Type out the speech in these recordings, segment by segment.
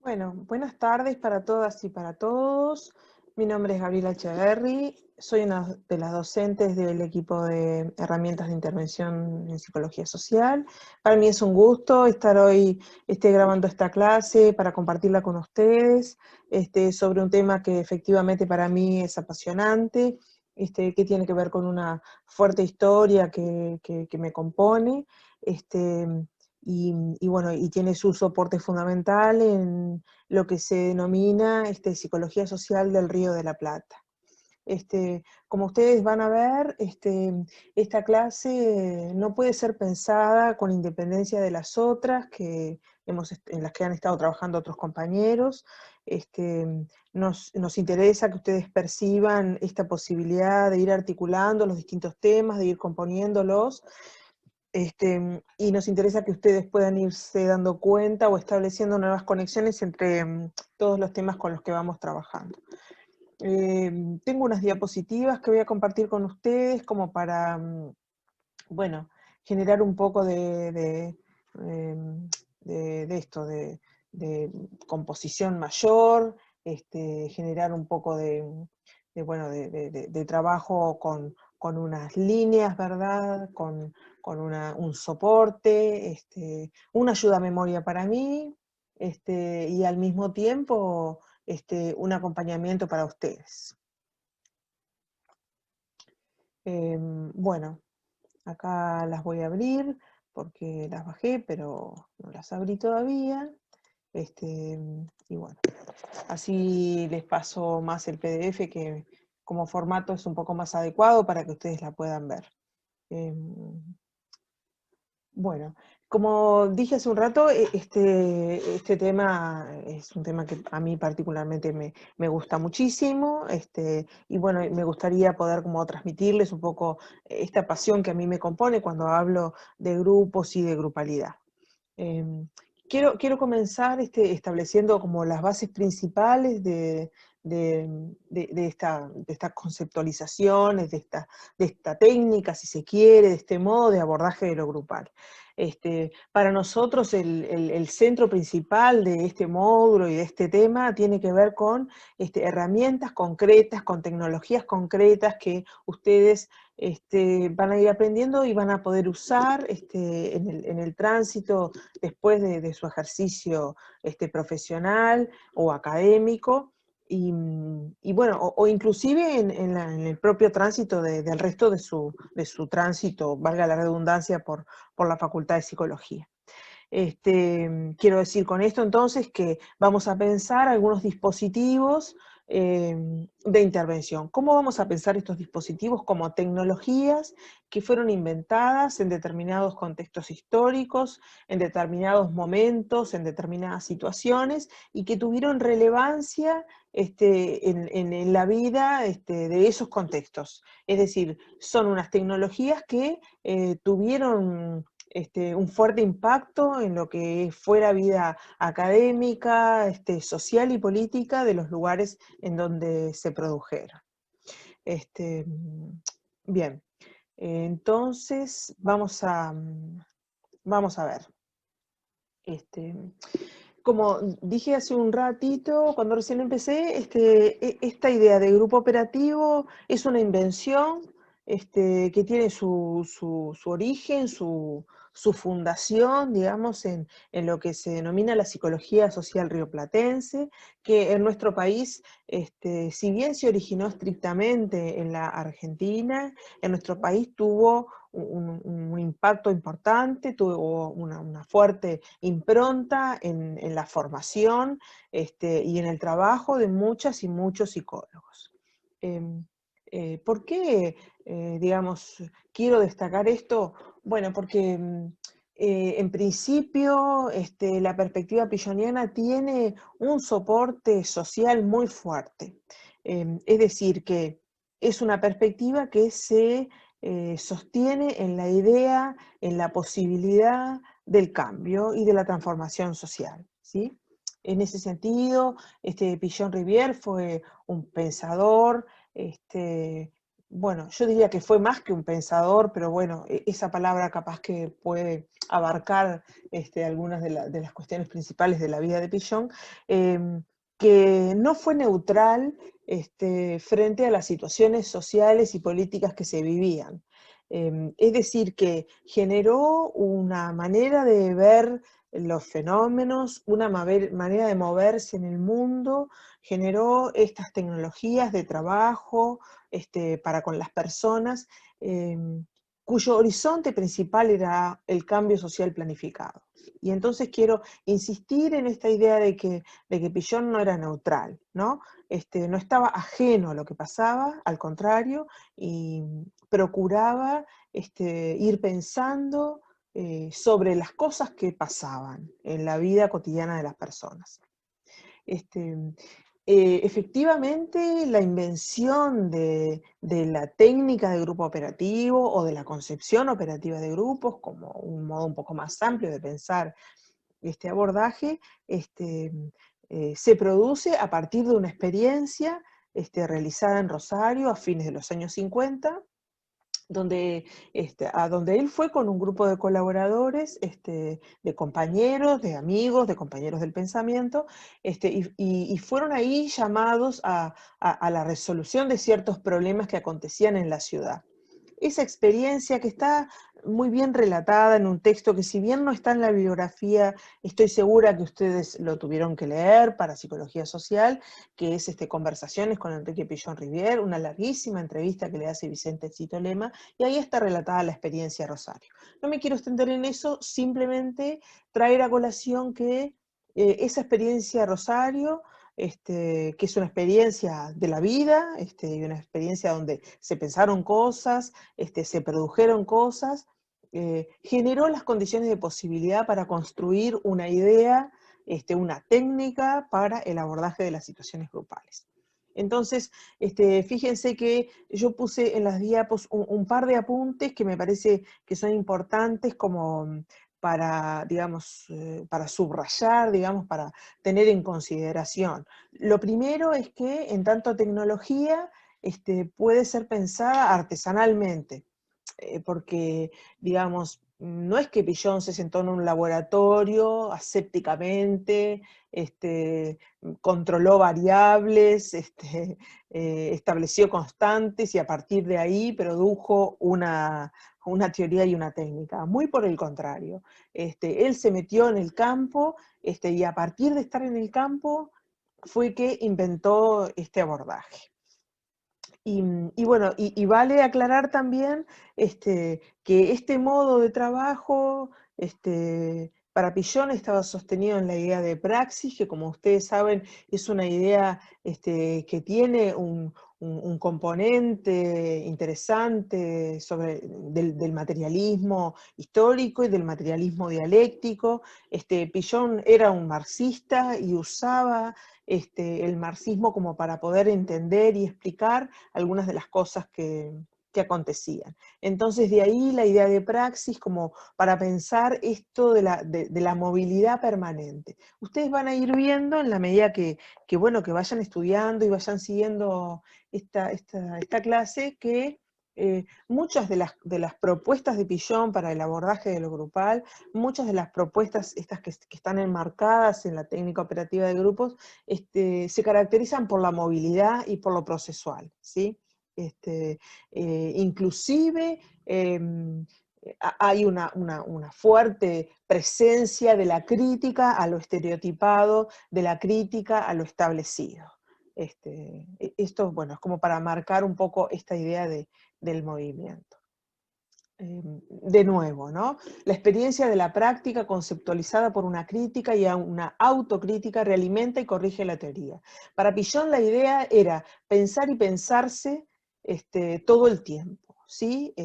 Bueno, buenas tardes para todas y para todos. Mi nombre es Gabriela Echeverry, soy una de las docentes del equipo de herramientas de intervención en psicología social. Para mí es un gusto estar hoy grabando esta clase para compartirla con ustedes sobre un tema que efectivamente para mí es apasionante, que tiene que ver con una fuerte historia que me compone. Este, bueno, y tiene su soporte fundamental en lo que se denomina psicología social del Río de la Plata. Como ustedes van a ver, esta clase no puede ser pensada con independencia de las otras en las que han estado trabajando otros compañeros. Nos interesa que ustedes perciban esta posibilidad de ir articulando los distintos temas, de ir componiéndolos, y nos interesa que ustedes puedan irse dando cuenta o estableciendo nuevas conexiones entre todos los temas con los que vamos trabajando. Tengo unas diapositivas que voy a compartir con ustedes como para, bueno, generar un poco de composición mayor, generar un poco de trabajo con unas líneas, ¿verdad? Con un soporte, una ayuda a memoria para mí, y al mismo tiempo un acompañamiento para ustedes. Bueno, acá las voy a abrir porque las bajé, pero no las abrí todavía. Y bueno, así les paso más el PDF, que como formato es un poco más adecuado para que ustedes la puedan ver. Bueno, como dije hace un rato, este tema es un tema que a mí particularmente me gusta muchísimo, y bueno, me gustaría poder como transmitirles un poco esta pasión que a mí me compone cuando hablo de grupos y de grupalidad. Quiero comenzar estableciendo como las bases principales de estas conceptualizaciones, de esta técnica, si se quiere, de este modo de abordaje de lo grupal. Para nosotros el centro principal de este módulo y de este tema tiene que ver con herramientas concretas, con tecnologías concretas que ustedes van a ir aprendiendo y van a poder usar en el tránsito después de su ejercicio profesional o académico, y bueno, o inclusive en el propio tránsito del resto de su tránsito, valga la redundancia, por la Facultad de Psicología. Quiero decir con esto entonces que vamos a pensar algunos dispositivos de intervención. ¿Cómo vamos a pensar estos dispositivos? Como tecnologías que fueron inventadas en determinados contextos históricos, en determinados momentos, en determinadas situaciones, y que tuvieron relevancia en la vida de esos contextos. Es decir, son unas tecnologías que tuvieron un fuerte impacto en lo que fue la vida académica, social y política de los lugares en donde se produjeron. Bien, entonces vamos a ver. Como dije hace un ratito, cuando recién empecé, esta idea de grupo operativo es una invención que tiene su origen, su fundación, digamos, en lo que se denomina la psicología social rioplatense, que en nuestro país, si bien se originó estrictamente en la Argentina, en nuestro país tuvo un impacto importante, tuvo una fuerte impronta en la formación y en el trabajo de muchas y muchos psicólogos. ¿Por qué, digamos, quiero destacar esto? Bueno, porque en principio la perspectiva pilloniana tiene un soporte social muy fuerte. Es decir, que es una perspectiva que se sostiene en la idea, en la posibilidad del cambio y de la transformación social, ¿sí? En ese sentido, Pichon Rivière fue un pensador bueno, yo diría que fue más que un pensador, pero bueno, esa palabra capaz que puede abarcar algunas de las cuestiones principales de la vida de Pillon, que no fue neutral frente a las situaciones sociales y políticas que se vivían. Es decir, que generó una manera de ver los fenómenos, una manera de moverse en el mundo, generó estas tecnologías de trabajo, para con las personas, eh, cuyo horizonte principal era el cambio social planificado. Y entonces quiero insistir en esta idea de que Pillon no era neutral, ¿no? No estaba ajeno a lo que pasaba, al contrario, y procuraba ir pensando sobre las cosas que pasaban en la vida cotidiana de las personas. Este, Efectivamente, la invención de la técnica de grupo operativo o de la concepción operativa de grupos como un modo un poco más amplio de pensar este abordaje, se produce a partir de una experiencia realizada en Rosario a fines de los años 50, a donde él fue con un grupo de colaboradores, de compañeros, de amigos, de compañeros del pensamiento, y fueron ahí llamados a la resolución de ciertos problemas que acontecían en la ciudad. Esa experiencia que está muy bien relatada en un texto que, si bien no está en la bibliografía, estoy segura que ustedes lo tuvieron que leer para Psicología Social, que es Conversaciones con Enrique Pillon Rivière, una larguísima entrevista que le hace Vicente Cito Lema, y ahí está relatada la experiencia de Rosario. No me quiero extender en eso, simplemente traer a colación que esa experiencia de Rosario, que es una experiencia de la vida, y una experiencia donde se pensaron cosas, se produjeron cosas, generó las condiciones de posibilidad para construir una idea, una técnica para el abordaje de las situaciones grupales. Entonces, fíjense que yo puse en las diapos un par de apuntes que me parece que son importantes como para, digamos, para subrayar, digamos, para tener en consideración. Lo primero es que en tanto tecnología puede ser pensada artesanalmente, porque, digamos, no es que Pillon se sentó en un laboratorio asépticamente, controló variables, estableció constantes y a partir de ahí produjo una teoría y una técnica. Muy por el contrario. Él se metió en el campo y a partir de estar en el campo fue que inventó este abordaje. Y bueno, y vale aclarar también que este modo de trabajo para Pillon estaba sostenido en la idea de praxis, que como ustedes saben es una idea que tiene un componente interesante del materialismo histórico y del materialismo dialéctico. Pillon era un marxista y usaba el marxismo como para poder entender y explicar algunas de las cosas que acontecían. Entonces de ahí la idea de praxis como para pensar esto de la movilidad permanente. Ustedes van a ir viendo en la medida bueno, que vayan estudiando y vayan siguiendo esta clase que muchas de las propuestas de Pillon para el abordaje de lo grupal, muchas de las propuestas estas que están enmarcadas en la técnica operativa de grupos, se caracterizan por la movilidad y por lo procesual, ¿sí? Inclusive hay una fuerte presencia de la crítica a lo estereotipado, de la crítica a lo establecido. Esto, bueno, es como para marcar un poco esta idea del movimiento. De nuevo, ¿no? La experiencia de la práctica conceptualizada por una crítica y una autocrítica realimenta y corrige la teoría. Para Pillon la idea era pensar y pensarse todo el tiempo, ¿sí?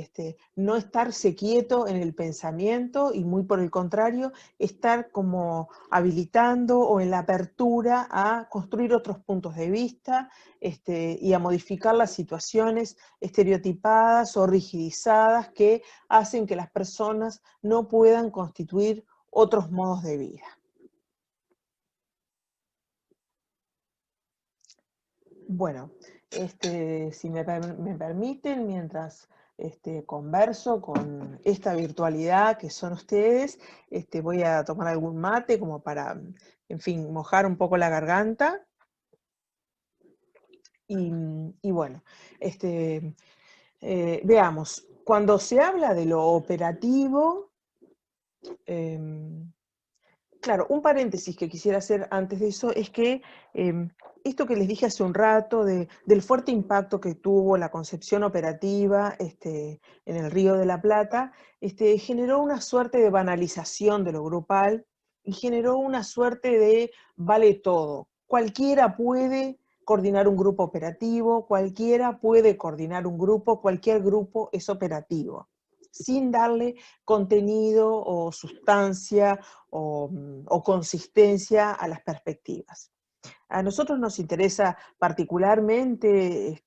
No estarse quieto en el pensamiento y muy por el contrario, estar como habilitando o en la apertura a construir otros puntos de vista y a modificar las situaciones estereotipadas o rigidizadas que hacen que las personas no puedan constituir otros modos de vida. Bueno, si me permiten, mientras converso con esta virtualidad que son ustedes, voy a tomar algún mate como para, en fin, mojar un poco la garganta. Y bueno, veamos, cuando se habla de lo operativo, claro, un paréntesis que quisiera hacer antes de eso es que esto que les dije hace un rato del fuerte impacto que tuvo la concepción operativa en el Río de la Plata, generó una suerte de banalización de lo grupal y generó una suerte de vale todo. Cualquiera puede coordinar un grupo operativo, cualquiera puede coordinar un grupo, cualquier grupo es operativo, sin darle contenido o sustancia o consistencia a las perspectivas. A nosotros nos interesa particularmente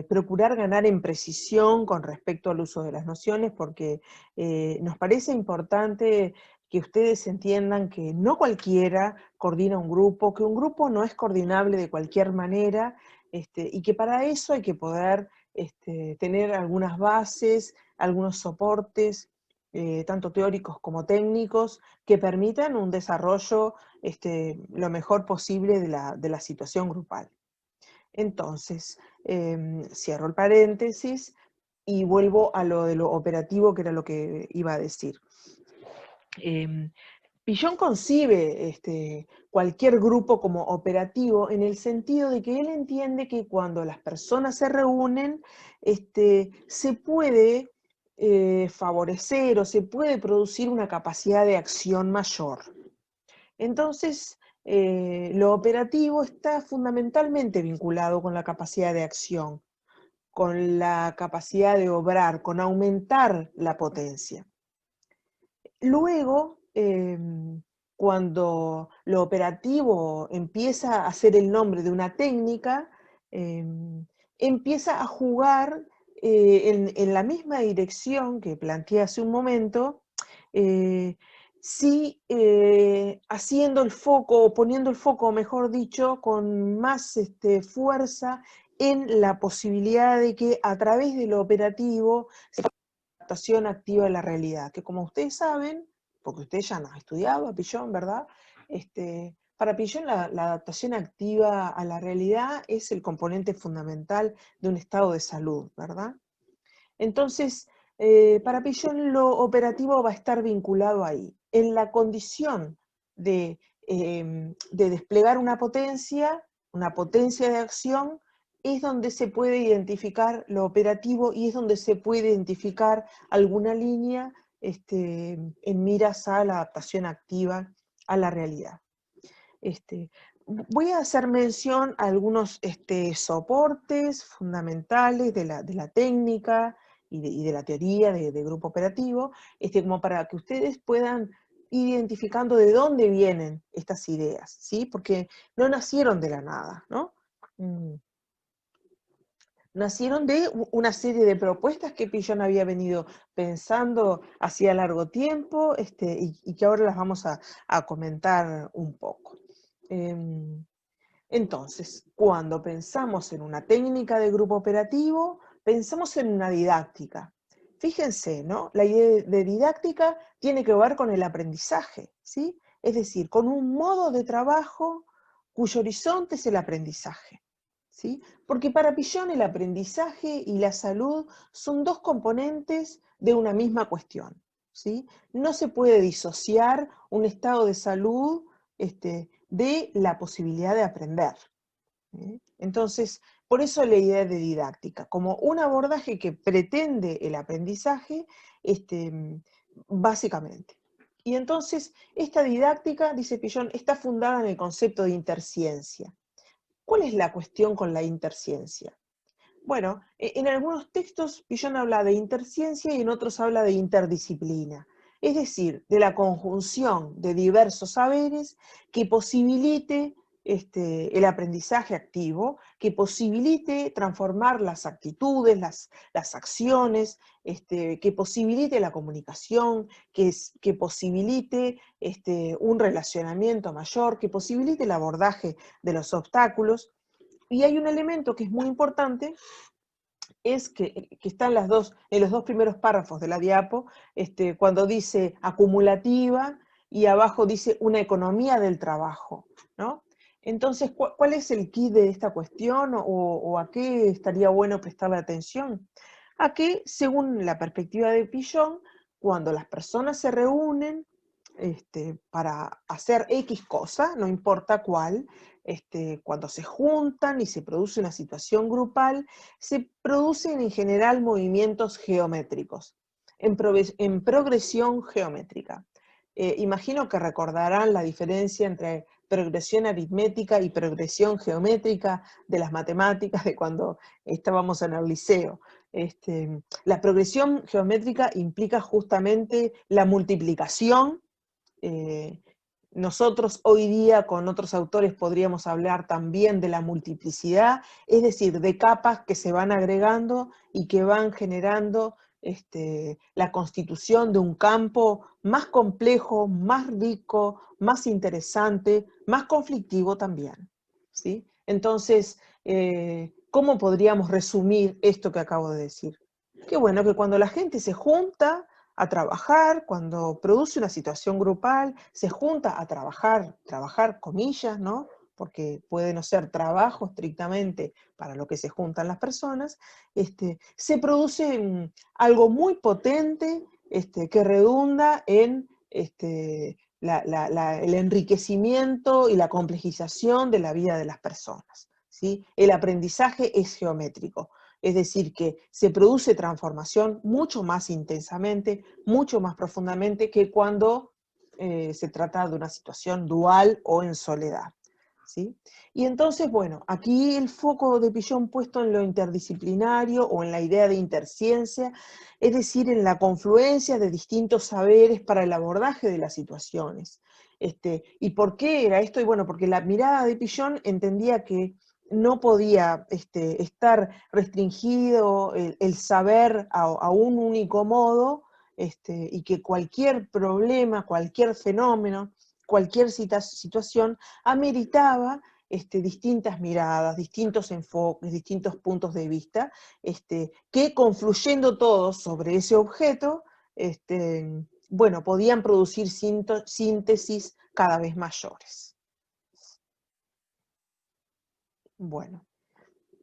procurar ganar en precisión con respecto al uso de las nociones, porque nos parece importante que ustedes entiendan que no cualquiera coordina un grupo, que un grupo no es coordinable de cualquier manera, y que para eso hay que poder tener algunas bases, algunos soportes, tanto teóricos como técnicos, que permitan un desarrollo lo mejor posible de la situación grupal. Entonces, cierro el paréntesis y vuelvo a lo de lo operativo, que era lo que iba a decir. Pillon concibe cualquier grupo como operativo en el sentido de que él entiende que cuando las personas se reúnen, se puede favorecer o se puede producir una capacidad de acción mayor. Entonces, lo operativo está fundamentalmente vinculado con la capacidad de acción, con la capacidad de obrar, con aumentar la potencia. Luego, cuando lo operativo empieza a ser el nombre de una técnica, empieza a jugar en la misma dirección que planteé hace un momento, sí haciendo el foco, o poniendo el foco, mejor dicho, con más fuerza en la posibilidad de que a través de lo operativo se adaptación activa de la realidad, que como ustedes saben, porque ustedes ya nos han estudiado a Pillon, ¿verdad? Para Pillon la adaptación activa a la realidad es el componente fundamental de un estado de salud, ¿verdad? Entonces, para Pillon lo operativo va a estar vinculado ahí, en la condición de desplegar una potencia de acción, es donde se puede identificar lo operativo y es donde se puede identificar alguna línea en miras a la adaptación activa a la realidad. Voy a hacer mención a algunos soportes fundamentales de la técnica y de la teoría de grupo operativo, como para que ustedes puedan ir identificando de dónde vienen estas ideas, ¿sí? Porque no nacieron de la nada, ¿no? Nacieron de una serie de propuestas que Pillon había venido pensando hacía largo tiempo, y que ahora las vamos a comentar un poco. Entonces, cuando pensamos en una técnica de grupo operativo, pensamos en una didáctica. Fíjense, ¿no? La idea de didáctica tiene que ver con el aprendizaje, ¿sí? Es decir, con un modo de trabajo cuyo horizonte es el aprendizaje, ¿sí? Porque para Pillon el aprendizaje y la salud son dos componentes de una misma cuestión, ¿sí? No se puede disociar un estado de salud de la posibilidad de aprender. Entonces, por eso la idea de didáctica, como un abordaje que pretende el aprendizaje, básicamente. Y entonces, esta didáctica, dice Pillon, está fundada en el concepto de interciencia. ¿Cuál es la cuestión con la interciencia? Bueno, en algunos textos Pillon habla de interciencia y en otros habla de interdisciplina, es decir, de la conjunción de diversos saberes que posibilite el aprendizaje activo, que posibilite transformar las actitudes, las acciones, que posibilite la comunicación, que posibilite un relacionamiento mayor, que posibilite el abordaje de los obstáculos. Y hay un elemento que es muy importante, es que está en los dos primeros párrafos de la diapo, cuando dice acumulativa y abajo dice una economía del trabajo, ¿no? Entonces, ¿cuál es el quid de esta cuestión o a qué estaría bueno prestarle atención? A que, según la perspectiva de Pillon, cuando las personas se reúnen para hacer X cosa, no importa cuál, cuando se juntan y se produce una situación grupal, se producen en general movimientos geométricos, en progresión geométrica. Imagino que recordarán la diferencia entre progresión aritmética y progresión geométrica de las matemáticas de cuando estábamos en el liceo. La progresión geométrica implica justamente la multiplicación. eh, Nosotros hoy día con otros autores podríamos hablar también de la multiplicidad, es decir, de capas que se van agregando y que van generando la constitución de un campo más complejo, más rico, más interesante, más conflictivo también, ¿sí? Entonces, ¿cómo podríamos resumir esto que acabo de decir? Qué bueno, que cuando la gente se junta a trabajar, cuando produce una situación grupal, se junta a trabajar comillas, ¿no? Porque puede no ser trabajo estrictamente para lo que se juntan las personas, se produce algo muy potente que redunda en el enriquecimiento y la complejización de la vida de las personas, ¿sí? El aprendizaje es geométrico. Es decir, que se produce transformación mucho más intensamente, mucho más profundamente que cuando se trata de una situación dual o en soledad, ¿sí? Y entonces, bueno, aquí el foco de Pillon puesto en lo interdisciplinario o en la idea de interciencia, es decir, en la confluencia de distintos saberes para el abordaje de las situaciones. ¿Y por qué era esto? Y bueno, porque la mirada de Pillon entendía que no podía estar restringido el saber a un único modo, y que cualquier problema, cualquier fenómeno, cualquier situación ameritaba distintas miradas, distintos enfoques, distintos puntos de vista, que confluyendo todos sobre ese objeto, bueno, podían producir síntesis cada vez mayores. Bueno.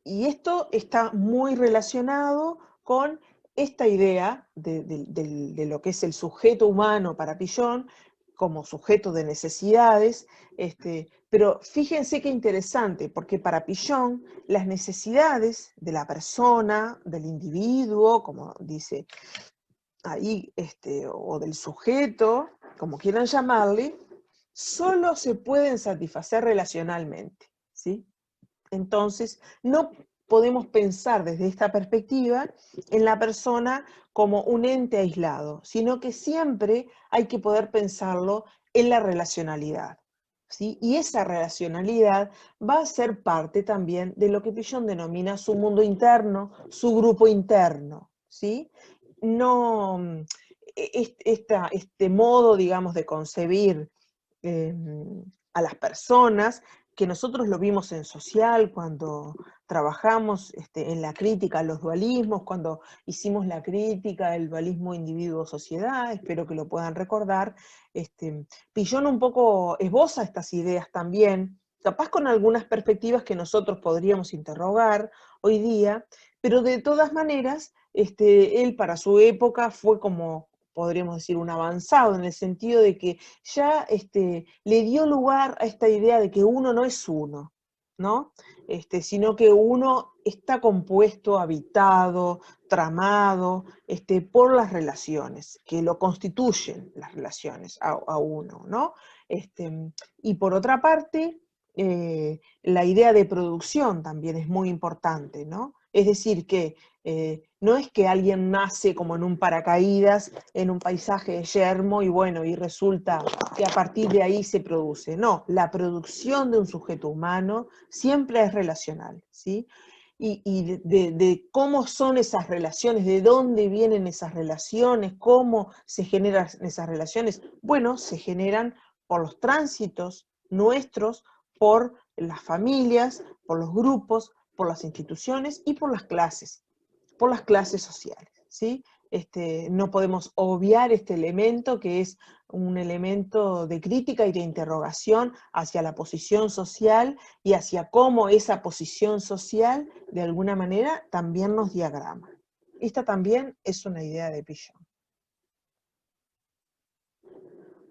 Y esto está muy relacionado con esta idea de lo que es el sujeto humano para Pillon, como sujeto de necesidades, pero fíjense qué interesante, porque para Pillon las necesidades de la persona, del individuo, como dice ahí, o del sujeto, como quieran llamarle, solo se pueden satisfacer relacionalmente, ¿sí? Entonces, no podemos pensar desde esta perspectiva en la persona como un ente aislado, sino que siempre hay que poder pensarlo en la relacionalidad, ¿sí? Y esa relacionalidad va a ser parte también de lo que Pillon denomina su mundo interno, su grupo interno, ¿sí? No, este modo, digamos, de concebir eh, a las personas, que nosotros lo vimos en Social cuando trabajamos en la crítica a los dualismos, cuando hicimos la crítica del dualismo individuo-sociedad, espero que lo puedan recordar. Pillon un poco esboza estas ideas también, capaz con algunas perspectivas que nosotros podríamos interrogar hoy día, pero de todas maneras, él para su época fue como, podríamos decir, un avanzado, en el sentido de que ya le dio lugar a esta idea de que uno no es uno, ¿no? Sino que uno está compuesto, habitado, tramado, por las relaciones, que lo constituyen las relaciones a uno, ¿no? Y por otra parte, la idea de producción también es muy importante, ¿no? Es decir, que no es que alguien nace como en un paracaídas, en un paisaje yermo, y bueno, y resulta que a partir de ahí se produce. No, la producción de un sujeto humano siempre es relacional, ¿sí? Y de cómo son esas relaciones, de dónde vienen esas relaciones, cómo se generan esas relaciones. Bueno, se generan por los tránsitos nuestros, por las familias, por los grupos, por las instituciones y por las clases sociales, ¿sí? No podemos obviar este elemento que es un elemento de crítica y de interrogación hacia la posición social y hacia cómo esa posición social, de alguna manera, también nos diagrama. Esta también es una idea de Piaget.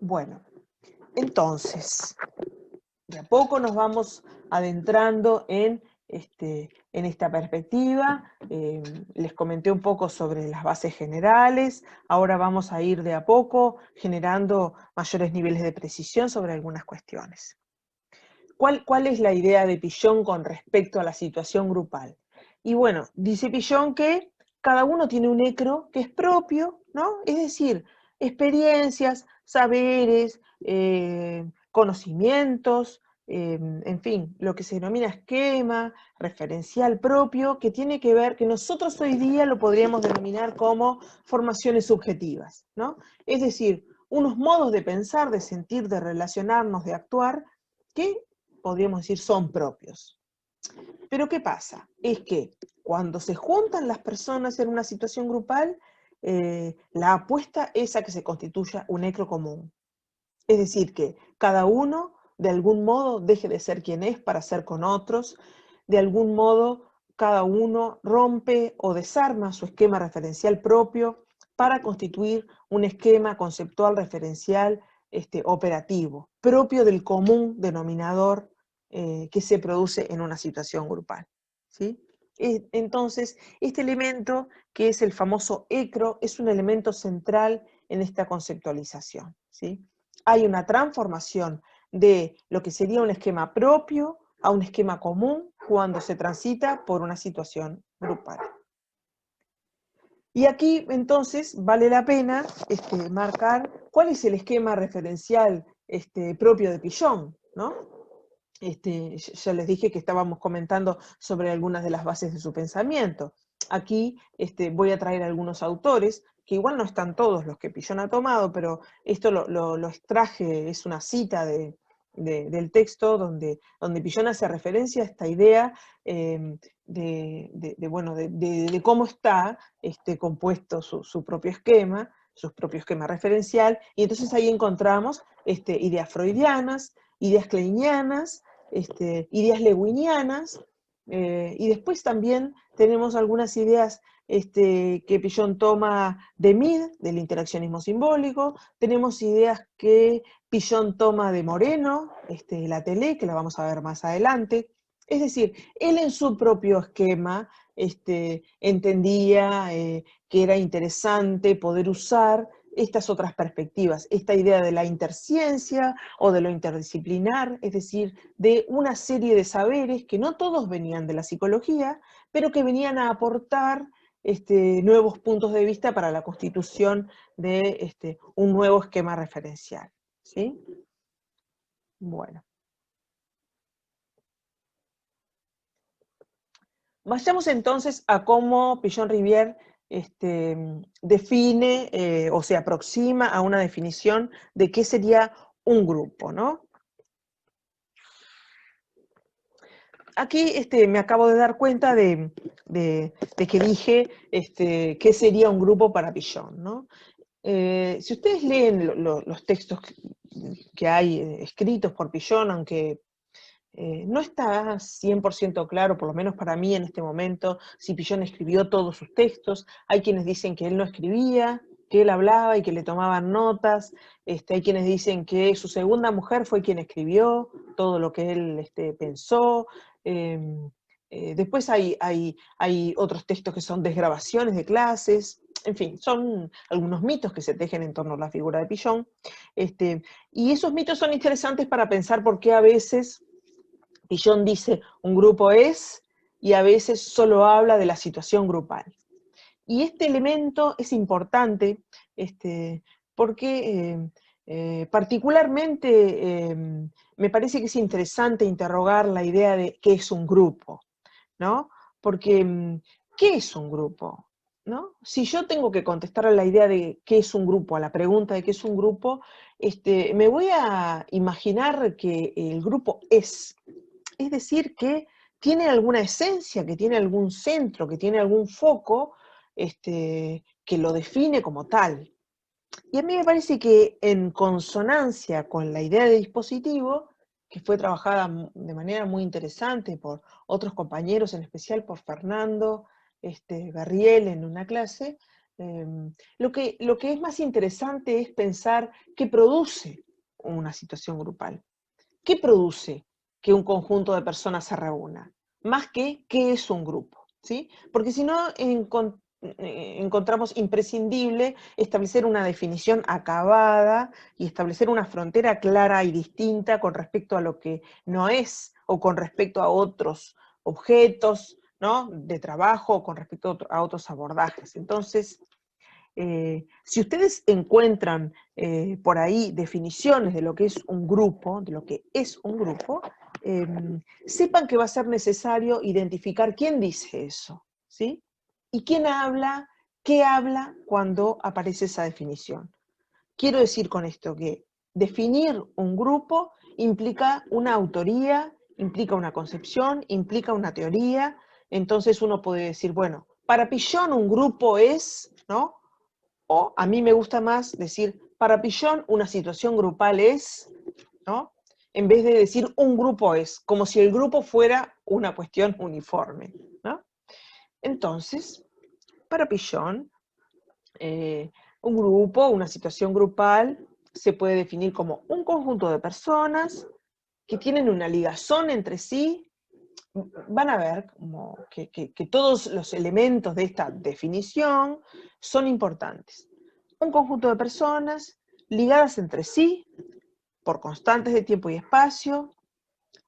Bueno, entonces, de a poco nos vamos adentrando en esta perspectiva. Les comenté un poco sobre las bases generales, ahora vamos a ir de a poco generando mayores niveles de precisión sobre algunas cuestiones. ¿Cuál es la idea de Piaget con respecto a la situación grupal? Y bueno, dice Piaget que cada uno tiene un ecro que es propio, ¿no? Es decir, experiencias, saberes, conocimientos, en fin, lo que se denomina esquema, referencial propio, que tiene que ver, que nosotros hoy día lo podríamos denominar como formaciones subjetivas, ¿no? Es decir, unos modos de pensar, de sentir, de relacionarnos, de actuar, que podríamos decir son propios. Pero ¿qué pasa? Es que cuando se juntan las personas en una situación grupal, la apuesta es a que se constituya un ecro común. Es decir, que cada uno de algún modo deje de ser quien es para ser con otros, de algún modo cada uno rompe o desarma su esquema referencial propio para constituir un esquema conceptual referencial operativo, propio del común denominador que se produce en una situación grupal, ¿sí? Entonces, este elemento, que es el famoso ecro, es un elemento central en esta conceptualización, ¿sí? Hay una transformación de lo que sería un esquema propio a un esquema común cuando se transita por una situación grupal. Y aquí entonces vale la pena marcar cuál es el esquema referencial propio de Piaget, ¿no? Ya les dije que estábamos comentando sobre algunas de las bases de su pensamiento. Aquí voy a traer algunos autores, que igual no están todos los que Piaget ha tomado, pero esto lo extraje, es una cita del texto donde Piaget hace referencia a esta idea de cómo está compuesto su propio esquema referencial, y entonces ahí encontramos ideas freudianas, ideas kleinianas, ideas lewinianas, y después también tenemos algunas ideas que Piaget toma de Mead, del interaccionismo simbólico, tenemos ideas que Piaget toma de Moreno, Latelet, que la vamos a ver más adelante. Es decir, él en su propio esquema entendía que era interesante poder usar estas otras perspectivas, esta idea de la interciencia o de lo interdisciplinar, es decir, de una serie de saberes que no todos venían de la psicología, pero que venían a aportar nuevos puntos de vista para la constitución de un nuevo esquema referencial, ¿sí? Bueno. Vayamos entonces a cómo Piaget-Rivière define o se aproxima a una definición de qué sería un grupo, ¿no? Aquí me acabo de dar cuenta de que dije qué sería un grupo para Piaget, ¿no? Si ustedes leen los textos que hay escritos por Piaget, aunque no está 100% claro, por lo menos para mí en este momento, si Piaget escribió todos sus textos. Hay quienes dicen que él no escribía, que él hablaba y que le tomaban notas. Hay quienes dicen que su segunda mujer fue quien escribió todo lo que él pensó. Después hay otros textos que son desgrabaciones de clases. En fin, son algunos mitos que se tejen en torno a la figura de Piaget. Y esos mitos son interesantes para pensar por qué a veces Piaget dice un grupo es, y a veces solo habla de la situación grupal. Y este elemento es importante porque particularmente me parece que es interesante interrogar la idea de qué es un grupo, ¿no? Porque, ¿qué es un grupo? ¿No? Si yo tengo que contestar a la idea de qué es un grupo, a la pregunta de qué es un grupo, me voy a imaginar que el grupo es. es decir, que tiene alguna esencia, que tiene algún centro, que tiene algún foco que lo define como tal. Y a mí me parece que en consonancia con la idea de dispositivo, que fue trabajada de manera muy interesante por otros compañeros, en especial por Fernando Garriel en una clase, lo que es más interesante es pensar qué produce una situación grupal. ¿Qué produce que un conjunto de personas se reúna? Más que qué es un grupo, ¿sí? Porque si no, encontramos imprescindible establecer una definición acabada y establecer una frontera clara y distinta con respecto a lo que no es, o con respecto a otros objetos, ¿no?, de trabajo, o con respecto a otros abordajes. Entonces, si ustedes encuentran por ahí definiciones de lo que es un grupo, sepan que va a ser necesario identificar quién dice eso, ¿sí? Y quién habla, qué habla cuando aparece esa definición. Quiero decir con esto que definir un grupo implica una autoría, implica una concepción, implica una teoría. Entonces uno puede decir, bueno, para Pillon un grupo es, ¿no? O a mí me gusta más decir, para Pillon una situación grupal es, ¿no?, en vez de decir un grupo es, como si el grupo fuera una cuestión uniforme, ¿no? Entonces, para Pillon, un grupo, una situación grupal, se puede definir como un conjunto de personas que tienen una ligazón entre sí. Van a ver como que todos los elementos de esta definición son importantes. Un conjunto de personas ligadas entre sí por constantes de tiempo y espacio,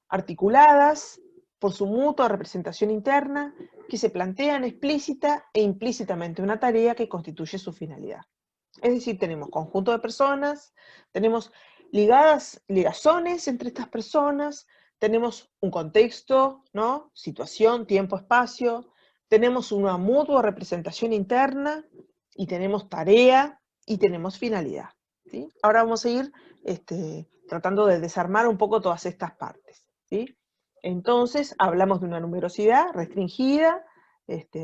articuladas por su mutua representación interna, que se plantean explícita e implícitamente una tarea que constituye su finalidad. Es decir, tenemos conjunto de personas, tenemos ligazones entre estas personas, tenemos un contexto, ¿no?, situación, tiempo, espacio, tenemos una mutua representación interna, y tenemos tarea, y tenemos finalidad, ¿sí? Ahora vamos a ir tratando de desarmar un poco todas estas partes, ¿sí? Entonces, hablamos de una numerosidad restringida,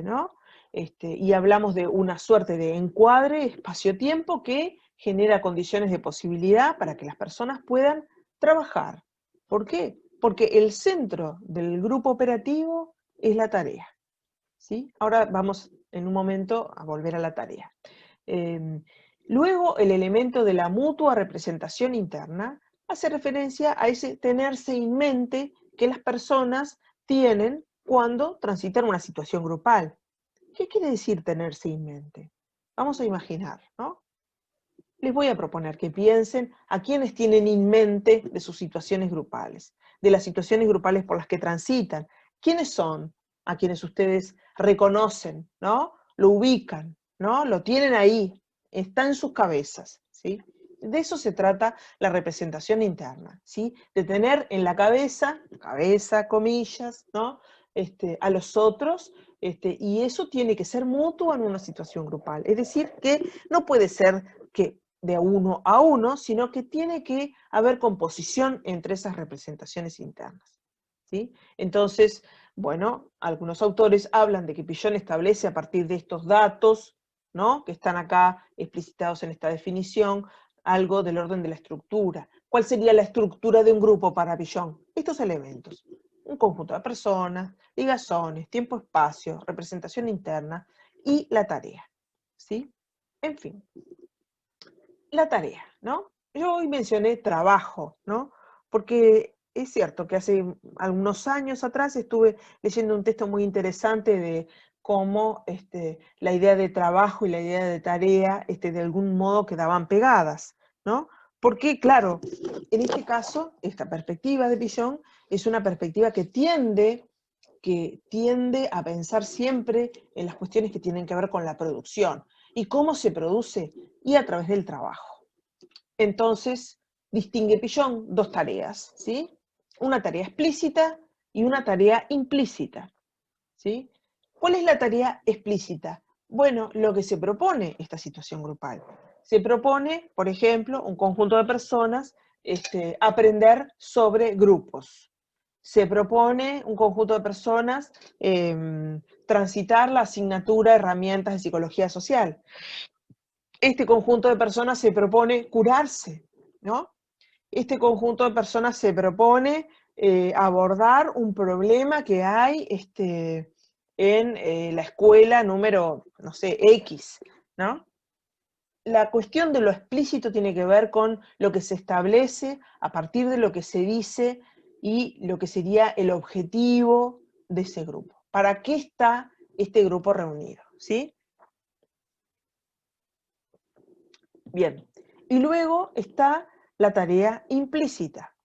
¿no?, y hablamos de una suerte de encuadre espacio-tiempo que genera condiciones de posibilidad para que las personas puedan trabajar. ¿Por qué? Porque el centro del grupo operativo es la tarea, ¿sí? Ahora vamos en un momento a volver a la tarea. Luego, el elemento de la mutua representación interna hace referencia a ese tenerse en mente que las personas tienen cuando transitan una situación grupal. ¿Qué quiere decir tenerse en mente? Vamos a imaginar, ¿no? Les voy a proponer que piensen a quienes tienen en mente de sus situaciones grupales, de las situaciones grupales por las que transitan. ¿Quiénes son a quienes ustedes reconocen, ¿no? Lo ubican, ¿no? Lo tienen ahí, está en sus cabezas, ¿sí? De eso se trata la representación interna, ¿sí? De tener en la cabeza, comillas, ¿no?, a los otros, y eso tiene que ser mutuo en una situación grupal. Es decir, que no puede ser que de uno a uno, sino que tiene que haber composición entre esas representaciones internas, ¿sí? Entonces, bueno, algunos autores hablan de que Pillon establece a partir de estos datos, ¿no?, que están acá explicitados en esta definición, algo del orden de la estructura. ¿Cuál sería la estructura de un grupo para Pillon? Estos elementos: un conjunto de personas, ligazones, tiempo-espacio, representación interna y la tarea, ¿sí? En fin, la tarea, ¿no? Yo hoy mencioné trabajo, ¿no? Porque es cierto que hace algunos años atrás estuve leyendo un texto muy interesante de cómo la idea de trabajo y la idea de tarea de algún modo quedaban pegadas, ¿no? Porque, claro, en este caso, esta perspectiva de Pillon es una perspectiva que tiende a pensar siempre en las cuestiones que tienen que ver con la producción. ¿Y cómo se produce? Y a través del trabajo. Entonces, distingue Pillon dos tareas, ¿sí? Una tarea explícita y una tarea implícita, ¿sí? ¿Cuál es la tarea explícita? Bueno, lo que se propone esta situación grupal. Se propone, por ejemplo, un conjunto de personas aprender sobre grupos. se propone un conjunto de personas transitar la asignatura Herramientas de Psicología Social. Este conjunto de personas se propone curarse, ¿no? Este conjunto de personas se propone abordar un problema que hay en la escuela número, no sé, X, ¿no? La cuestión de lo explícito tiene que ver con lo que se establece a partir de lo que se dice y lo que sería el objetivo de ese grupo. ¿Para qué está este grupo reunido? ¿Sí? Bien. Y luego está la tarea implícita.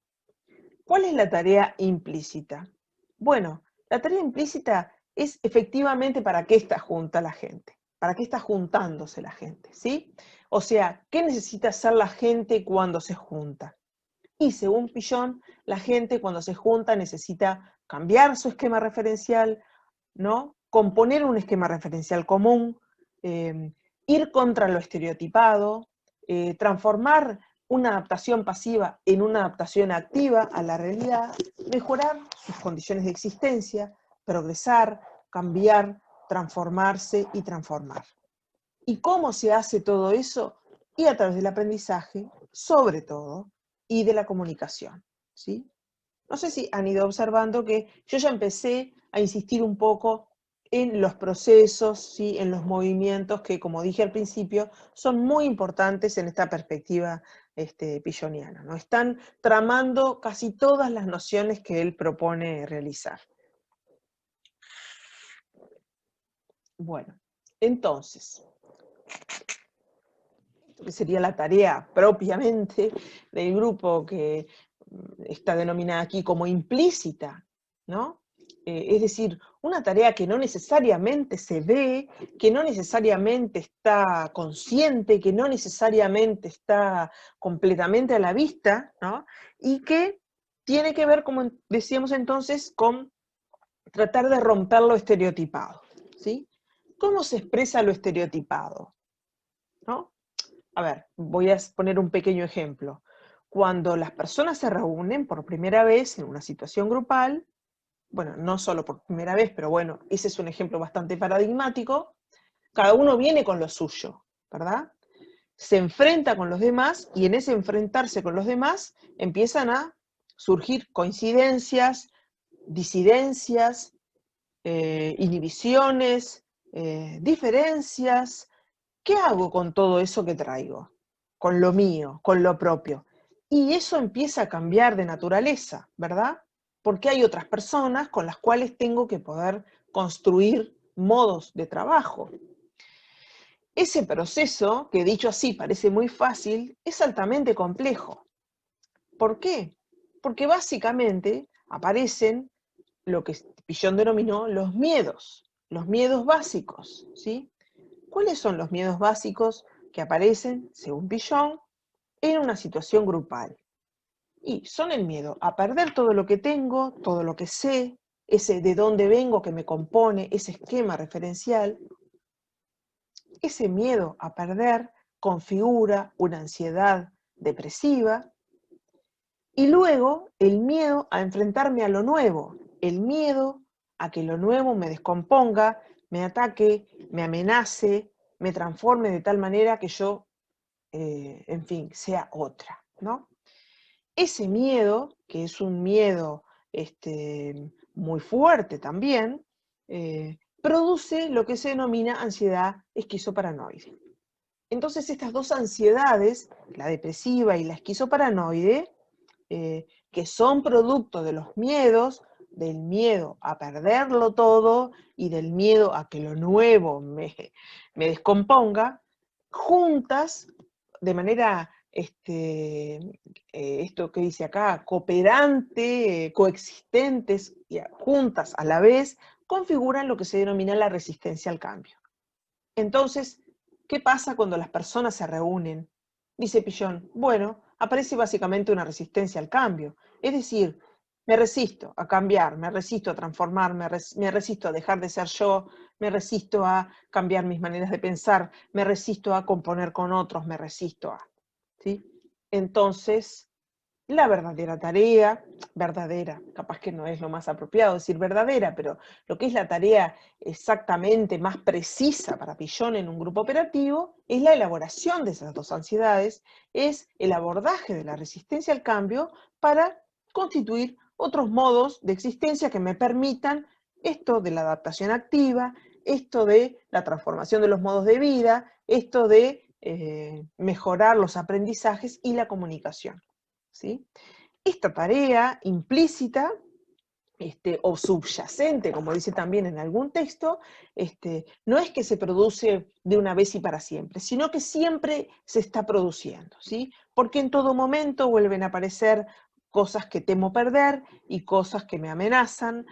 ¿Cuál es la tarea implícita? Bueno, la tarea implícita es efectivamente para qué está junta la gente, para qué está juntándose la gente, ¿sí? O sea, ¿qué necesita hacer la gente cuando se junta? Y según Pillon, la gente cuando se junta necesita cambiar su esquema referencial, ¿no? Componer un esquema referencial común, ir contra lo estereotipado, transformar una adaptación pasiva en una adaptación activa a la realidad, mejorar sus condiciones de existencia, progresar, cambiar, transformarse y transformar. ¿Y cómo se hace todo eso? Y a través del aprendizaje, sobre todo, y de la comunicación, ¿sí? No sé si han ido observando que yo ya empecé a insistir un poco en los procesos, ¿sí? En los movimientos que, como dije al principio, son muy importantes en esta perspectiva pilloniana, ¿no? Están tramando casi todas las nociones que él propone realizar. Bueno, entonces, esto que sería la tarea propiamente del grupo que está denominada aquí como implícita, ¿no? Es decir, una tarea que no necesariamente se ve, que no necesariamente está consciente, que no necesariamente está completamente a la vista, ¿no? Y que tiene que ver, como decíamos entonces, con tratar de romper lo estereotipado, ¿sí? ¿Cómo se expresa lo estereotipado? ¿No? A ver, voy a poner un pequeño ejemplo. Cuando las personas se reúnen por primera vez en una situación grupal, bueno, no solo por primera vez, pero bueno, ese es un ejemplo bastante paradigmático, cada uno viene con lo suyo, ¿verdad? Se enfrenta con los demás y en ese enfrentarse con los demás empiezan a surgir coincidencias, disidencias, inhibiciones, diferencias. ¿Qué hago con todo eso que traigo? Con lo mío, con lo propio. Y eso empieza a cambiar de naturaleza, ¿verdad? Porque hay otras personas con las cuales tengo que poder construir modos de trabajo. Ese proceso, que dicho así parece muy fácil, es altamente complejo. ¿Por qué? Porque básicamente aparecen lo que Pillon denominó los miedos básicos, ¿sí? ¿Cuáles son los miedos básicos que aparecen, según Pillon, en una situación grupal? Y son el miedo a perder todo lo que tengo, todo lo que sé, ese de dónde vengo que me compone, ese esquema referencial. Ese miedo a perder configura una ansiedad depresiva. Y luego el miedo a enfrentarme a lo nuevo, el miedo a que lo nuevo me descomponga, me ataque, me amenace, me transforme de tal manera que yo, en fin, sea otra, ¿no? Ese miedo, que es un miedo muy fuerte también, produce lo que se denomina ansiedad esquizoparanoide. Entonces estas dos ansiedades, la depresiva y la esquizoparanoide, que son producto de los miedos, del miedo a perderlo todo y del miedo a que lo nuevo me descomponga, juntas de manera, esto que dice acá, cooperante, coexistentes, y juntas a la vez, configuran lo que se denomina la resistencia al cambio. Entonces, ¿qué pasa cuando las personas se reúnen? Dice Pillon, bueno, aparece básicamente una resistencia al cambio. Es decir, me resisto a cambiar, me resisto a transformar, me resisto a dejar de ser yo, me resisto a cambiar mis maneras de pensar, me resisto a componer con otros, me resisto a. ¿Sí? Entonces, la verdadera tarea, verdadera, capaz que no es lo más apropiado decir verdadera, pero lo que es la tarea exactamente más precisa para Pillon en un grupo operativo es la elaboración de esas dos ansiedades, es el abordaje de la resistencia al cambio para constituir otros modos de existencia que me permitan esto de la adaptación activa, esto de la transformación de los modos de vida, esto de mejorar los aprendizajes y la comunicación. ¿Sí? Esta tarea implícita o subyacente, como dice también en algún texto, no es que se produce de una vez y para siempre, sino que siempre se está produciendo, ¿sí? Porque en todo momento vuelven a aparecer cosas que temo perder y cosas que me amenazan,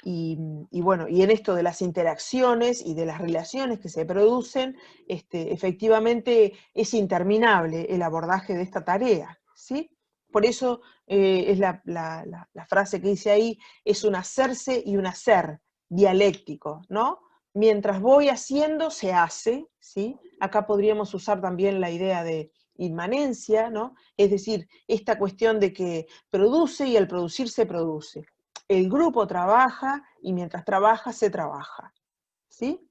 y bueno, y en esto de las interacciones y de las relaciones que se producen, efectivamente es interminable el abordaje de esta tarea, ¿sí? Por eso es la frase que dice ahí, es un hacerse y un hacer dialéctico, ¿no? Mientras voy haciendo, se hace, ¿sí? Acá podríamos usar también la idea de inmanencia, ¿no? Es decir, esta cuestión de que produce y al producir se produce. El grupo trabaja y mientras trabaja, se trabaja, ¿sí?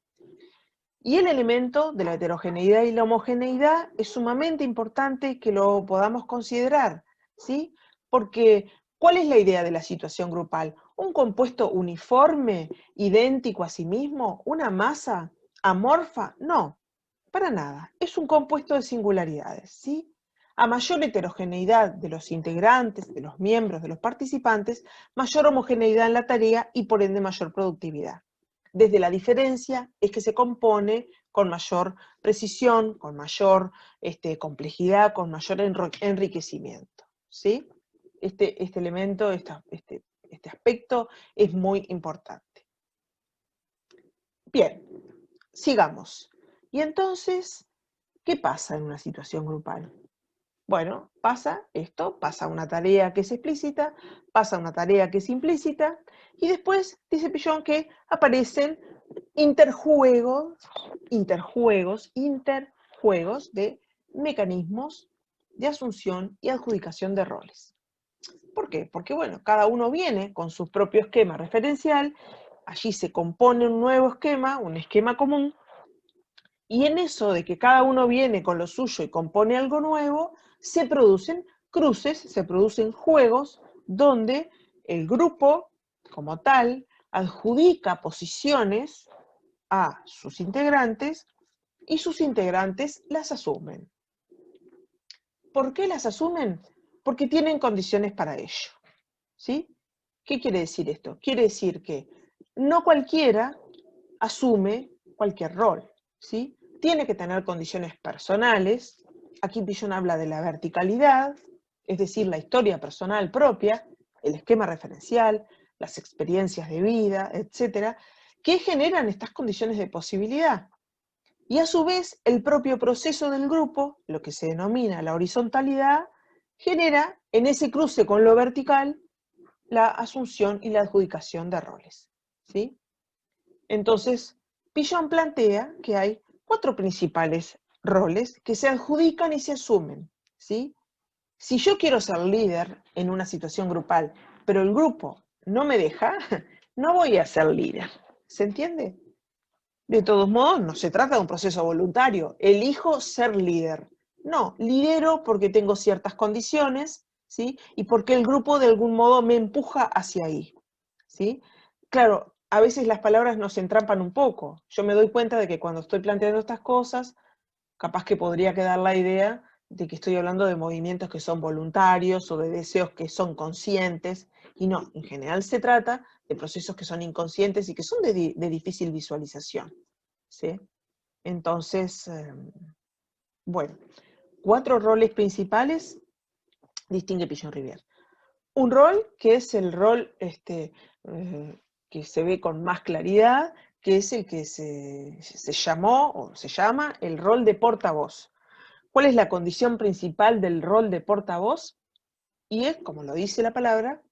Y el elemento de la heterogeneidad y la homogeneidad es sumamente importante que lo podamos considerar, ¿sí? Porque, ¿cuál es la idea de la situación grupal? ¿Un compuesto uniforme, idéntico a sí mismo? ¿Una masa amorfa? No, para nada. Es un compuesto de singularidades, ¿sí? A mayor heterogeneidad de los integrantes, de los miembros, de los participantes, mayor homogeneidad en la tarea y por ende mayor productividad. Desde la diferencia es que se compone con mayor precisión, con mayor complejidad, con mayor enriquecimiento, ¿sí? Este elemento, este aspecto es muy importante. Bien, sigamos. Y entonces, ¿qué pasa en una situación grupal? Bueno, pasa esto, pasa una tarea que es explícita, pasa una tarea que es implícita, y después dice Pillon que aparecen interjuegos de mecanismos de asunción y adjudicación de roles. ¿Por qué? Porque, bueno, cada uno viene con su propio esquema referencial, allí se compone un nuevo esquema, un esquema común, y en eso de que cada uno viene con lo suyo y compone algo nuevo, se producen cruces, se producen juegos donde el grupo, como tal, adjudica posiciones a sus integrantes y sus integrantes las asumen. ¿Por qué las asumen? Porque tienen condiciones para ello, ¿sí? ¿Qué quiere decir esto? Quiere decir que no cualquiera asume cualquier rol, ¿sí? Tiene que tener condiciones personales. Aquí Pillon habla de la verticalidad, es decir, la historia personal propia, el esquema referencial, las experiencias de vida, etcétera, que generan estas condiciones de posibilidad. Y a su vez, el propio proceso del grupo, lo que se denomina la horizontalidad, genera en ese cruce con lo vertical la asunción y la adjudicación de roles, ¿sí? Entonces, Pillon plantea que hay 4 principales roles que se adjudican y se asumen, ¿sí? Si yo quiero ser líder en una situación grupal, pero el grupo no me deja, no voy a ser líder, ¿se entiende? De todos modos, no se trata de un proceso voluntario, elijo ser líder. No, lidero porque tengo ciertas condiciones, ¿sí? Y porque el grupo de algún modo me empuja hacia ahí, ¿sí? Claro, a veces las palabras nos entrampan un poco. Yo me doy cuenta de que cuando estoy planteando estas cosas, capaz que podría quedar la idea de que estoy hablando de movimientos que son voluntarios o de deseos que son conscientes, y no, en general se trata de procesos que son inconscientes y que son de difícil visualización, ¿sí? Entonces, bueno, 4 roles principales distingue Pillon-Rivière. Un rol que es el rol que se ve con más claridad, que es el que se llamó o se llama el rol de portavoz. ¿Cuál es la condición principal del rol de portavoz? Y es, como lo dice la palabra,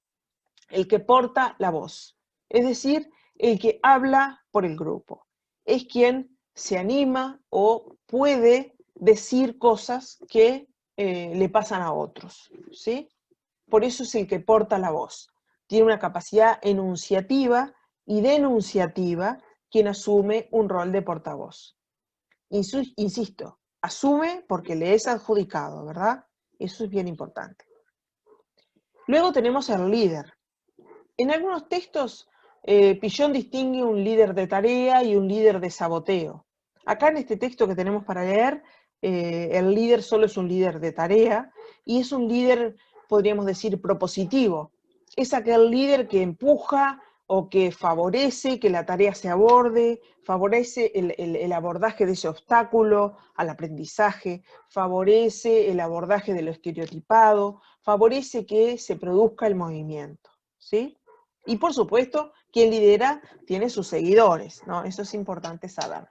el que porta la voz, es decir, el que habla por el grupo. Es quien se anima o puede decir cosas que le pasan a otros, ¿sí? Por eso es el que porta la voz. Tiene una capacidad enunciativa y denunciativa quien asume un rol de portavoz. Insisto, asume porque le es adjudicado, ¿verdad? Eso es bien importante. Luego tenemos el líder. En algunos textos, Pillon distingue un líder de tarea y un líder de saboteo. Acá en este texto que tenemos para leer, el líder solo es un líder de tarea y es un líder, podríamos decir, propositivo. Es aquel líder que empuja o que favorece que la tarea se aborde, favorece el abordaje de ese obstáculo al aprendizaje, favorece el abordaje de lo estereotipado, favorece que se produzca el movimiento, ¿sí? Y por supuesto, quien lidera tiene sus seguidores, ¿no? Eso es importante saberlo.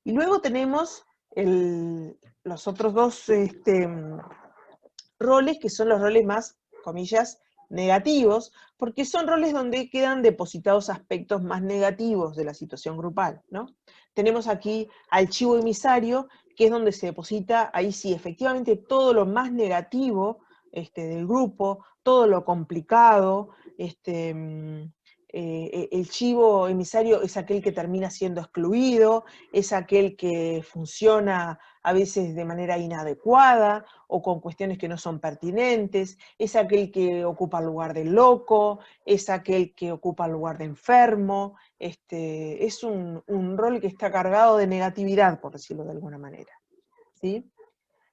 Y luego tenemos los otros dos roles, que son los roles más, comillas, negativos, porque son roles donde quedan depositados aspectos más negativos de la situación grupal, ¿no? Tenemos aquí al chivo emisario, que es donde se deposita, ahí sí, efectivamente, todo lo más negativo del grupo, todo lo complicado, el chivo emisario es aquel que termina siendo excluido, es aquel que funciona a veces de manera inadecuada o con cuestiones que no son pertinentes, es aquel que ocupa el lugar del loco, es aquel que ocupa el lugar de enfermo, es un rol que está cargado de negatividad, por decirlo de alguna manera, ¿sí?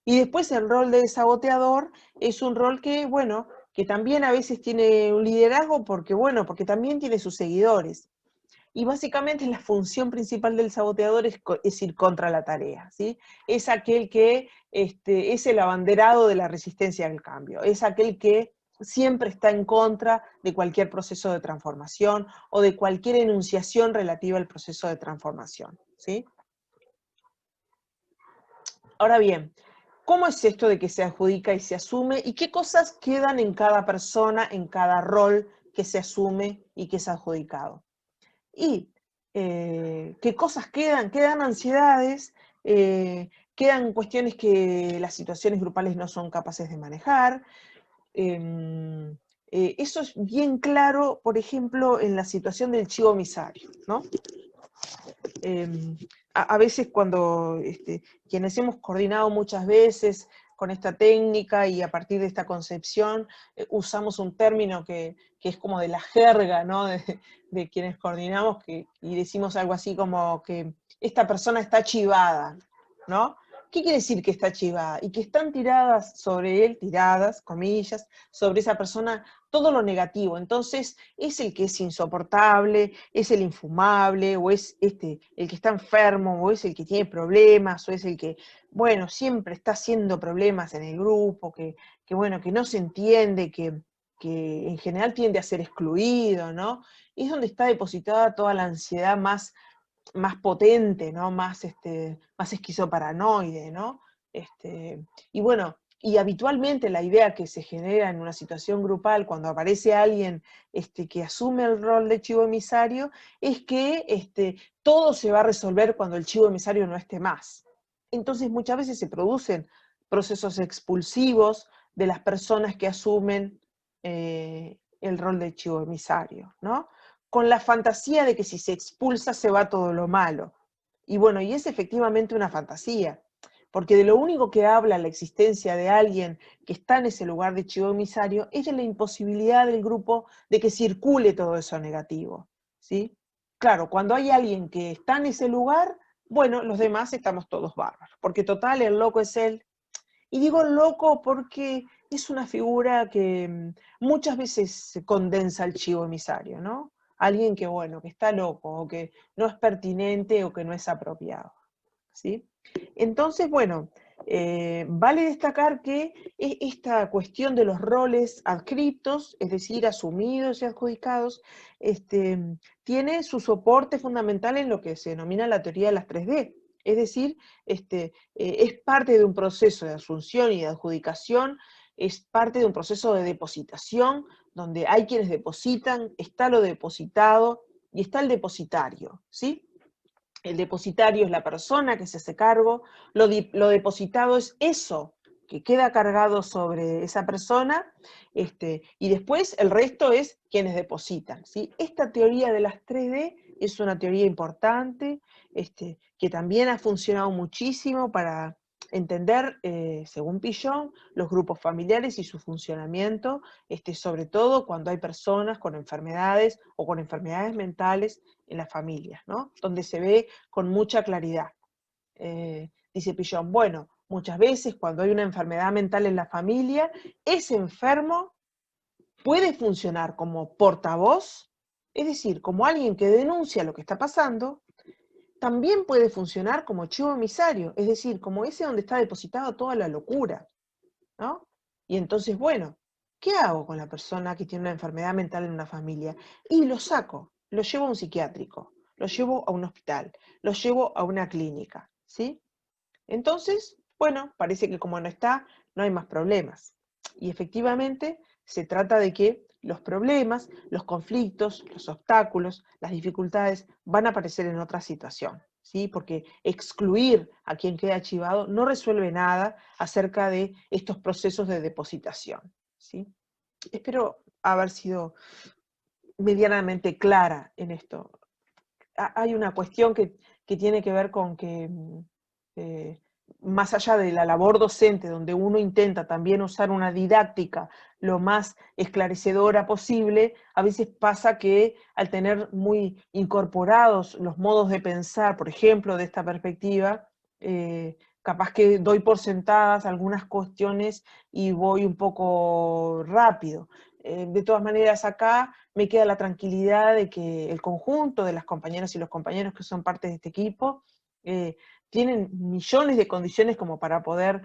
Y después el rol de saboteador es un rol que, bueno, que también a veces tiene un liderazgo porque, bueno, porque también tiene sus seguidores. Y básicamente la función principal del saboteador es ir contra la tarea, ¿sí? Es aquel que es el abanderado de la resistencia al cambio, es aquel que siempre está en contra de cualquier proceso de transformación o de cualquier enunciación relativa al proceso de transformación, ¿sí? Ahora bien, ¿cómo es esto de que se adjudica y se asume? ¿Y qué cosas quedan en cada persona, en cada rol que se asume y que es adjudicado? Y qué cosas quedan, quedan ansiedades, quedan cuestiones que las situaciones grupales no son capaces de manejar. Eso es bien claro, por ejemplo, en la situación del chivo emisario, ¿no? A veces cuando quienes hemos coordinado muchas veces con esta técnica y a partir de esta concepción, usamos un término que es como de la jerga, ¿no? De quienes coordinamos, y decimos algo así como que esta persona está chivada, ¿no? ¿Qué quiere decir que está chivada? Y que están tiradas sobre él, tiradas, comillas, sobre esa persona, todo lo negativo. Entonces, es el que es insoportable, es el infumable, o es el que está enfermo, o es el que tiene problemas, o es el que, bueno, siempre está haciendo problemas en el grupo, bueno, que no se entiende, que en general tiende a ser excluido, ¿no? Es donde está depositada toda la ansiedad más potente, ¿no? Más esquizoparanoide, ¿no? Y bueno, y habitualmente la idea que se genera en una situación grupal cuando aparece alguien que asume el rol de chivo emisario es que todo se va a resolver cuando el chivo emisario no esté más. Entonces muchas veces se producen procesos expulsivos de las personas que asumen el rol de chivo emisario, ¿no? Con la fantasía de que si se expulsa se va todo lo malo. Y bueno, y es efectivamente una fantasía, porque de lo único que habla la existencia de alguien que está en ese lugar de chivo emisario es de la imposibilidad del grupo de que circule todo eso negativo, ¿sí? Claro, cuando hay alguien que está en ese lugar, bueno, los demás estamos todos bárbaros, porque total, el loco es él. Y digo loco porque es una figura que muchas veces se condensa al chivo emisario, ¿no? Alguien que, bueno, que está loco, o que no es pertinente, o que no es apropiado, ¿sí? Entonces, bueno, vale destacar que esta cuestión de los roles adscriptos, es decir, asumidos y adjudicados, tiene su soporte fundamental en lo que se denomina la teoría de las 3D. Es decir, es parte de un proceso de asunción y de adjudicación, es parte de un proceso de depositación, donde hay quienes depositan, está lo depositado y está el depositario, ¿sí? El depositario es la persona que se hace cargo, lo depositado es eso que queda cargado sobre esa persona, y después el resto es quienes depositan, ¿sí? Esta teoría de las 3D es una teoría importante, que también ha funcionado muchísimo para entender, según Pillon, los grupos familiares y su funcionamiento, sobre todo cuando hay personas con enfermedades o con enfermedades mentales en las familias, ¿no? Donde se ve con mucha claridad. Dice Pillon, bueno, muchas veces cuando hay una enfermedad mental en la familia, ese enfermo puede funcionar como portavoz, es decir, como alguien que denuncia lo que está pasando, también puede funcionar como chivo emisario, es decir, como ese donde está depositada toda la locura, ¿no? Y entonces, bueno, ¿qué hago con la persona que tiene una enfermedad mental en una familia? Y lo saco, lo llevo a un psiquiátrico, lo llevo a un hospital, lo llevo a una clínica, ¿sí? Entonces, bueno, parece que como no está, no hay más problemas. Y efectivamente, se trata de que los problemas, los conflictos, los obstáculos, las dificultades van a aparecer en otra situación, ¿sí? Porque excluir a quien queda archivado no resuelve nada acerca de estos procesos de depositación, ¿sí? Espero haber sido medianamente clara en esto. Hay una cuestión que tiene que ver con que, más allá de la labor docente, donde uno intenta también usar una didáctica lo más esclarecedora posible, a veces pasa que al tener muy incorporados los modos de pensar, por ejemplo, de esta perspectiva, capaz que doy por sentadas algunas cuestiones y voy un poco rápido. De todas maneras, acá me queda la tranquilidad de que el conjunto de las compañeras y los compañeros que son parte de este equipo tienen millones de condiciones como para poder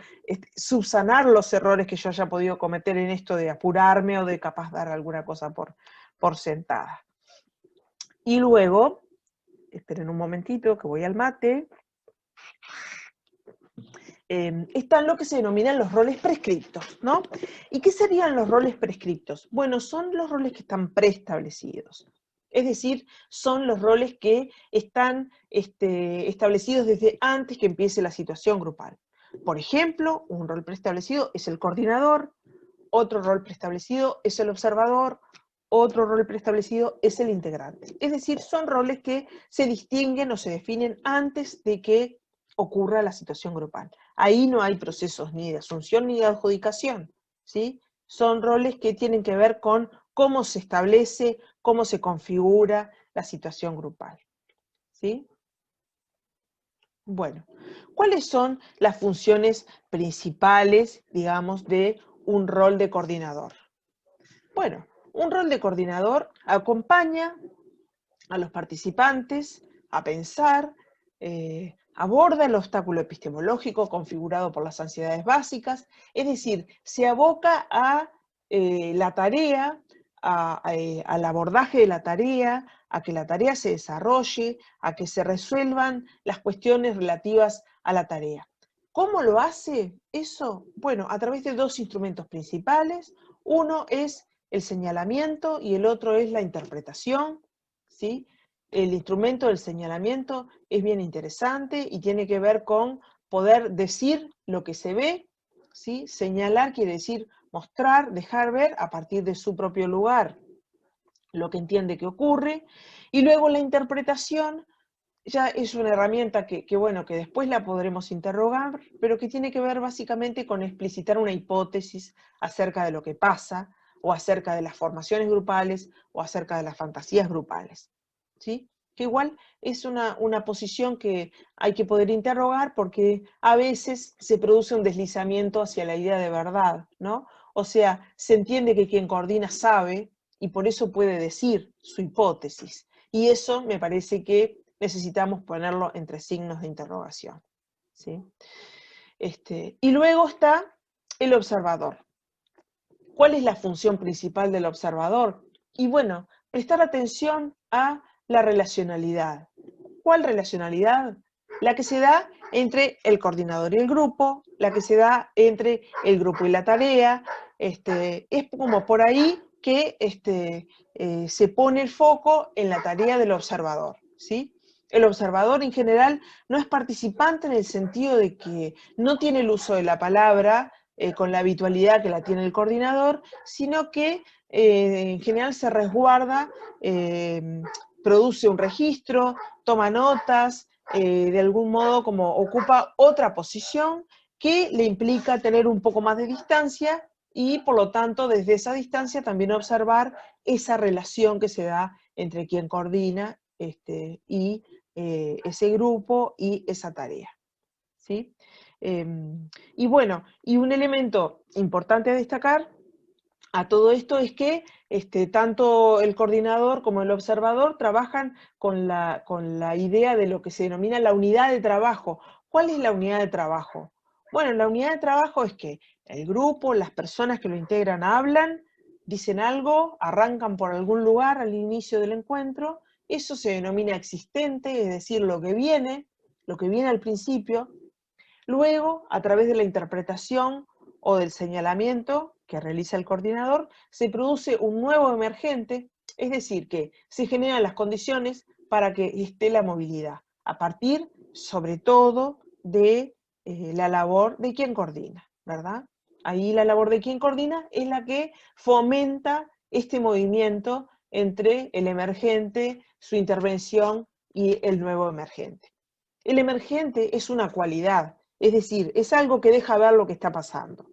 subsanar los errores que yo haya podido cometer en esto de apurarme o de capaz dar alguna cosa por sentada. Y luego, esperen un momentito que voy al mate, están lo que se denominan los roles prescriptos, ¿no? ¿Y qué serían los roles prescriptos? Bueno, son los roles que están preestablecidos. Es decir, son los roles que están establecidos desde antes que empiece la situación grupal. Por ejemplo, un rol preestablecido es el coordinador, otro rol preestablecido es el observador, otro rol preestablecido es el integrante. Es decir, son roles que se distinguen o se definen antes de que ocurra la situación grupal. Ahí no hay procesos ni de asunción ni de adjudicación, ¿sí? Son roles que tienen que ver con cómo se establece, cómo se configura la situación grupal, ¿sí? Bueno, ¿cuáles son las funciones principales, digamos, de un rol de coordinador? Bueno, un rol de coordinador acompaña a los participantes a pensar, aborda el obstáculo epistemológico configurado por las ansiedades básicas, es decir, se aboca a la tarea, al abordaje de la tarea, a que la tarea se desarrolle, a que se resuelvan las cuestiones relativas a la tarea. ¿Cómo lo hace eso? Bueno, a través de dos instrumentos principales. Uno es el señalamiento y el otro es la interpretación, ¿sí? El instrumento del señalamiento es bien interesante y tiene que ver con poder decir lo que se ve, ¿sí? Señalar quiere decir mostrar, dejar ver a partir de su propio lugar lo que entiende que ocurre, y luego la interpretación ya es una herramienta bueno, que después la podremos interrogar, pero que tiene que ver básicamente con explicitar una hipótesis acerca de lo que pasa, o acerca de las formaciones grupales, o acerca de las fantasías grupales, ¿sí? Que igual es una posición que hay que poder interrogar porque a veces se produce un deslizamiento hacia la idea de verdad, ¿no? O sea, se entiende que quien coordina sabe y por eso puede decir su hipótesis. Y eso me parece que necesitamos ponerlo entre signos de interrogación, ¿sí? Y luego está el observador. ¿Cuál es la función principal del observador? Y bueno, prestar atención a la relacionalidad. ¿Cuál relacionalidad? La que se da entre el coordinador y el grupo, la que se da entre el grupo y la tarea. Es como por ahí que se pone el foco en la tarea del observador, ¿sí? El observador en general no es participante en el sentido de que no tiene el uso de la palabra, con la habitualidad que la tiene el coordinador, sino que en general se resguarda, produce un registro, toma notas, de algún modo como ocupa otra posición que le implica tener un poco más de distancia y por lo tanto desde esa distancia también observar esa relación que se da entre quien coordina y ese grupo y esa tarea. ¿Sí? Y bueno, y un elemento importante a destacar a todo esto es que tanto el coordinador como el observador trabajan con la idea de lo que se denomina la unidad de trabajo. ¿Cuál es la unidad de trabajo? Bueno, la unidad de trabajo es que el grupo, las personas que lo integran hablan, dicen algo, arrancan por algún lugar al inicio del encuentro, eso se denomina existente, es decir, lo que viene al principio. Luego, a través de la interpretación o del señalamiento que realiza el coordinador, se produce un nuevo emergente, es decir, que se generan las condiciones para que esté la movilidad, a partir, sobre todo, de la labor de quien coordina, ¿verdad? Ahí la labor de quien coordina es la que fomenta este movimiento entre el emergente, su intervención y el nuevo emergente. El emergente es una cualidad, es decir, es algo que deja ver lo que está pasando.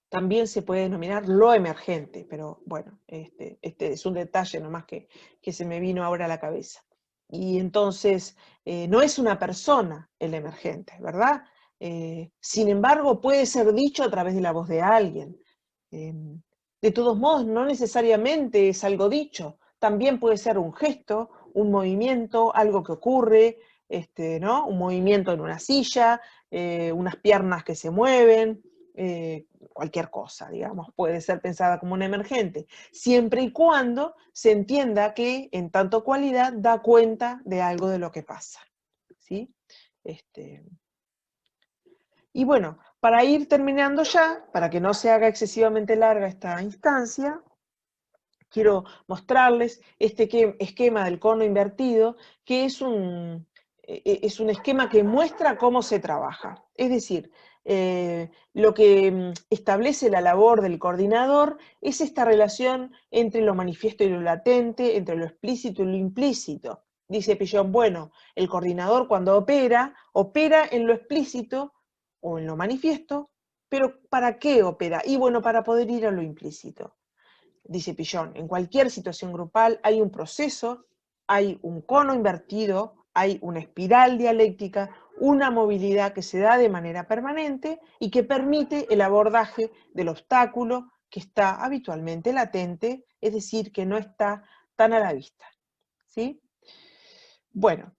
También se puede denominar lo emergente, pero bueno, este es un detalle nomás que se me vino ahora a la cabeza. Y entonces, no es una persona el emergente, ¿verdad? Sin embargo, puede ser dicho a través de la voz de alguien. De todos modos, no necesariamente es algo dicho, también puede ser un gesto, un movimiento, algo que ocurre, ¿no? Un movimiento en una silla, unas piernas que se mueven, cualquier cosa, digamos, puede ser pensada como un emergente, siempre y cuando se entienda que en tanto cualidad da cuenta de algo de lo que pasa, ¿sí? Y bueno, para ir terminando ya, para que no se haga excesivamente larga esta instancia, quiero mostrarles este esquema del cono invertido, que es un esquema que muestra cómo se trabaja. Es decir, lo que establece la labor del coordinador es esta relación entre lo manifiesto y lo latente, entre lo explícito y lo implícito. Dice Pillon, bueno, el coordinador cuando opera en lo explícito o en lo manifiesto, pero ¿para qué opera? Y bueno, para poder ir a lo implícito. Dice Pillon, en cualquier situación grupal hay un proceso, hay un cono invertido, hay una espiral dialéctica, una movilidad que se da de manera permanente y que permite el abordaje del obstáculo que está habitualmente latente, es decir, que no está tan a la vista. ¿Sí? Bueno,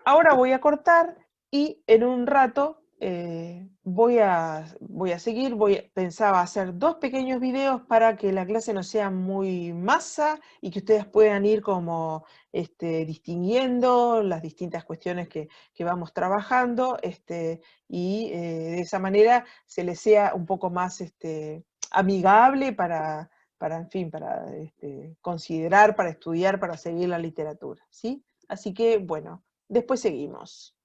ahora voy a cortar y en un rato voy a seguir, pensaba hacer 2 pequeños videos para que la clase no sea muy masa y que ustedes puedan ir como distinguiendo las distintas cuestiones que vamos trabajando y de esa manera se les sea un poco más amigable en fin, para considerar, para estudiar, para seguir la literatura, ¿sí? Así que, bueno, después seguimos.